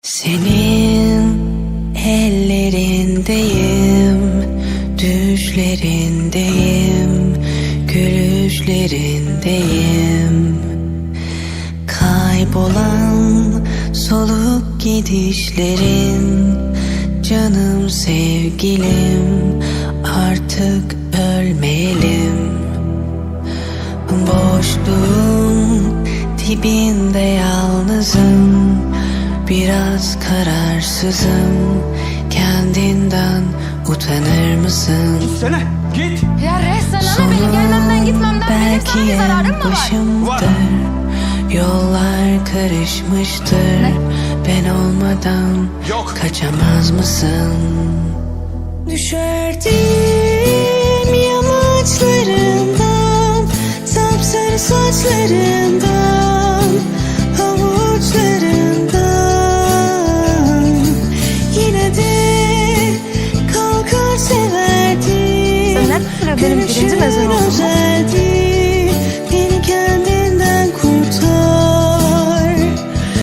Senin ellerindeyim, düşlerindeyim, gülüşlerindeyim. Kaybolan soluk gidişlerin, canım sevgilim, artık ölmeyelim. Boşluğun dibinde yalnızım, biraz kararsızım. Kendinden utanır mısın? Gitsene, git. Ya resmen benim gelmemden gitmemden benim sana bir zararım mı var? başımdır. Yollar karışmıştır. Ne? Ben olmadan Yok. kaçamaz mısın? Düşerdim yamaçlarından, sapsarı saçlarından, havuçlarından. Yine de kalkar severdim. Sen ne benim birinci mezun oldum. Özeldi.